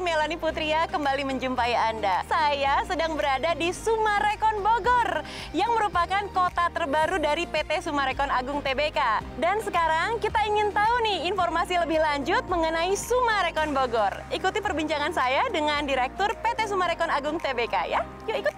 Melanie Putria kembali menjumpai Anda. Saya sedang berada di Sumarekon Bogor yang merupakan kota terbaru dari PT Sumarekon Agung Tbk. Dan sekarang kita ingin tahu nih informasi lebih lanjut mengenai Sumarekon Bogor. Ikuti perbincangan saya dengan Direktur PT Sumarekon Agung Tbk ya. Yuk ikut.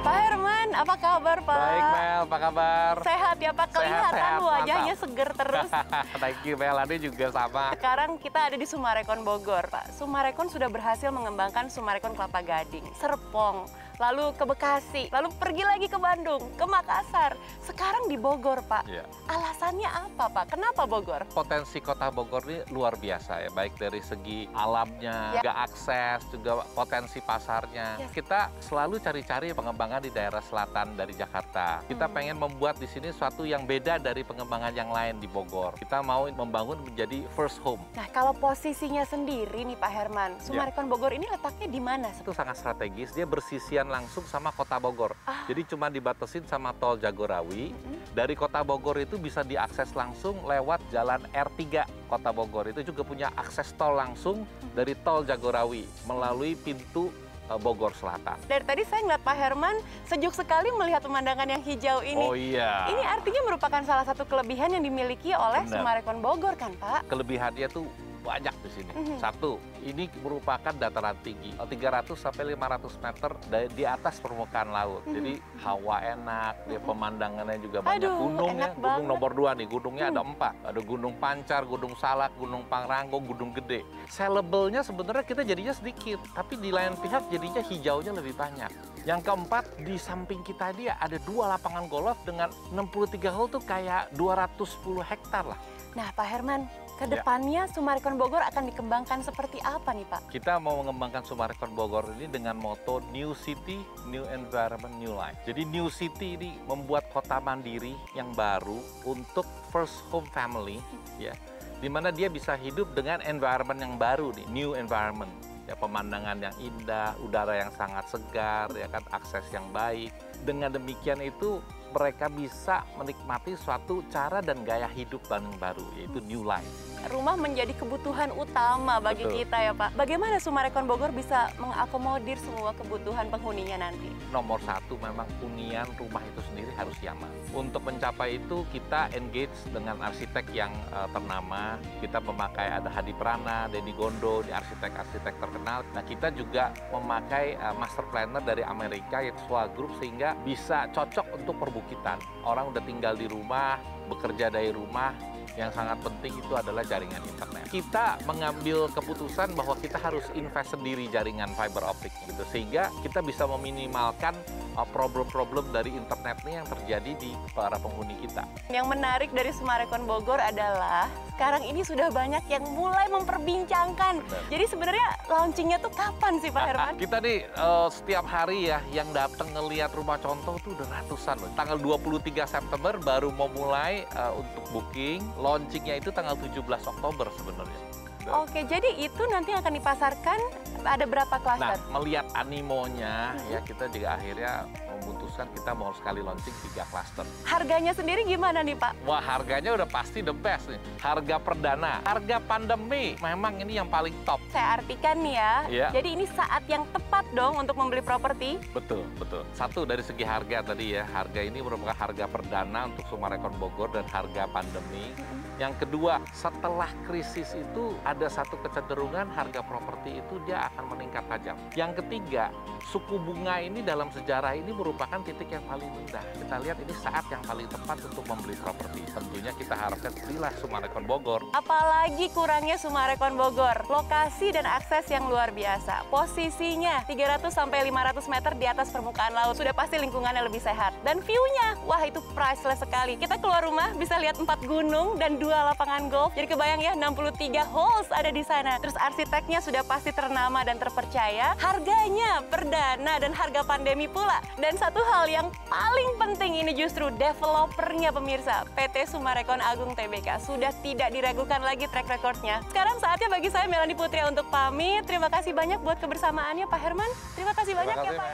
Pak Herman, apa kabar Pak? Baik Mel, apa kabar? Sehat ya Pak, kelihatan sehat, wajahnya mantap. seger terus. Thank you Melanie juga sama. Sekarang kita ada di Sumarekon Bogor Pak. Sumarekon sudah berhasil mengembangkan Sumarekon Kelapa Gading, Serpong, lalu ke Bekasi, lalu pergi lagi ke Bandung, ke Makassar. Sekarang di Bogor Pak. Ya. Alasannya apa Pak? Kenapa Bogor? Potensi kota Bogor ini luar biasa ya, baik dari segi alamnya, Ya. juga akses, juga potensi pasarnya. Ya. Kita selalu cari-cari pengembangan di daerah selatan dari Jakarta. Kita pengen membuat di sini suatu yang beda dari pengembangan yang lain di Bogor. Kita mau membangun menjadi first home. Nah kalau posisinya sendiri nih Pak Herman, Sumarekon Bogor ini letaknya di mana? Itu sangat strategis, dia bersisian langsung sama kota Bogor. Jadi cuma dibatasin sama tol Jagorawi. Dari kota Bogor itu bisa diakses langsung lewat jalan R3 kota Bogor. Itu juga punya akses tol langsung dari tol Jagorawi melalui pintu Bogor Selatan. Dari tadi saya ngeliat Pak Herman sejuk sekali melihat pemandangan yang hijau ini. Oh iya. Ini artinya merupakan salah satu kelebihan yang dimiliki oleh Benar. Sumarekon Bogor kan Pak? Kelebihannya tuh banyak di sini. Satu, ini merupakan dataran tinggi, 300 sampai 500 meter di atas permukaan laut. Jadi hawa enak, dia pemandangannya juga banyak. Aduh, Gunungnya, enak gunung banget. nomor 2 nih, gunungnya ada 4. Ada Gunung Pancar, Gunung Salak, Gunung Pangrango, Gunung Gede. Sellable-nya sebenarnya kita jadinya sedikit, tapi di lain pihak jadinya hijaunya lebih banyak. Yang keempat, di samping kita dia ada 2 lapangan golf dengan 63 hole tuh kayak 210 hektar lah. Nah Pak Herman, kedepannya Sumarekon Bogor akan dikembangkan seperti apa nih Pak? Kita mau mengembangkan Sumarekon Bogor ini dengan moto New City, New Environment, New Life. Jadi New City ini membuat kota mandiri yang baru untuk first home family, ya, di mana dia bisa hidup dengan environment yang baru nih, new environment. Ya, pemandangan yang indah, udara yang sangat segar, ya kan, akses yang baik. Dengan demikian itu mereka bisa menikmati suatu cara dan gaya hidup yang baru, yaitu new life. Rumah menjadi kebutuhan utama bagi Betul. kita ya Pak. Bagaimana Sumarekon Bogor bisa mengakomodir semua kebutuhan penghuninya nanti? Nomor 1 memang hunian rumah itu sendiri harus nyaman. Untuk mencapai itu kita engage dengan arsitek yang ternama. Kita memakai ada Hadi Prana, Denny Gondo, di arsitek-arsitek terkenal. Nah kita juga memakai master planner dari Amerika yaitu SWA Group sehingga bisa cocok untuk perbukitan. Orang udah tinggal di rumah, bekerja dari rumah. Yang sangat penting itu adalah jaringan internet. Kita mengambil keputusan bahwa kita harus invest sendiri jaringan fiber optik gitu, sehingga kita bisa meminimalkan problem-problem dari internet ini yang terjadi di para penghuni kita. Yang menarik dari Sumarekon Bogor adalah sekarang ini sudah banyak yang mulai memperbincangkan. Benar. Jadi sebenarnya launchingnya tuh kapan sih Pak Herman? Kita nih setiap hari ya yang datang ngelihat rumah contoh tuh udah ratusan loh. Tanggal 23 September baru mau mulai untuk booking. Launchingnya itu tanggal 17 Oktober sebenarnya. Oke, jadi itu nanti akan dipasarkan ada berapa Nah, klaster? melihat animonya ya kita juga akhirnya memutuskan kita mau sekali launching 3 klaster. Harganya sendiri gimana nih Pak? Wah, harganya udah pasti the best nih. Harga perdana, harga pandemi, memang ini yang paling top. Saya artikan nih ya, Iya. jadi ini saat yang tepat dong untuk membeli properti. Betul, betul. Satu dari segi harga tadi ya, harga ini merupakan harga perdana untuk Sumarekon Bogor dan harga pandemi. Yang kedua, setelah krisis itu ada satu kecenderungan harga properti itu dia akan meningkat tajam. Yang ketiga, suku bunga ini dalam sejarah ini merupakan titik yang paling rendah. Kita lihat ini saat yang paling tepat untuk membeli properti. Tentunya kita harapkan belilah Sumarekon Bogor. Apalagi kurangnya Sumarekon Bogor, lokasi dan akses yang luar biasa. Posisinya 300 sampai 500 meter di atas permukaan laut. Sudah pasti lingkungannya lebih sehat. Dan view-nya, wah itu priceless sekali. Kita keluar rumah bisa lihat 4 gunung dan 2 lapangan golf. Jadi kebayang ya 63 holes ada di sana. Terus arsiteknya sudah pasti ternama dan terpercaya. Harganya perdana dan harga pandemi pula. Dan satu hal yang paling penting ini justru developernya pemirsa. PT Sumarekon Agung Tbk sudah tidak diragukan lagi track recordnya. Sekarang saatnya bagi saya Melanie Putria untuk pamit. Terima kasih banyak buat kebersamaannya Pak Herman. Terima kasih banyak ya Pak.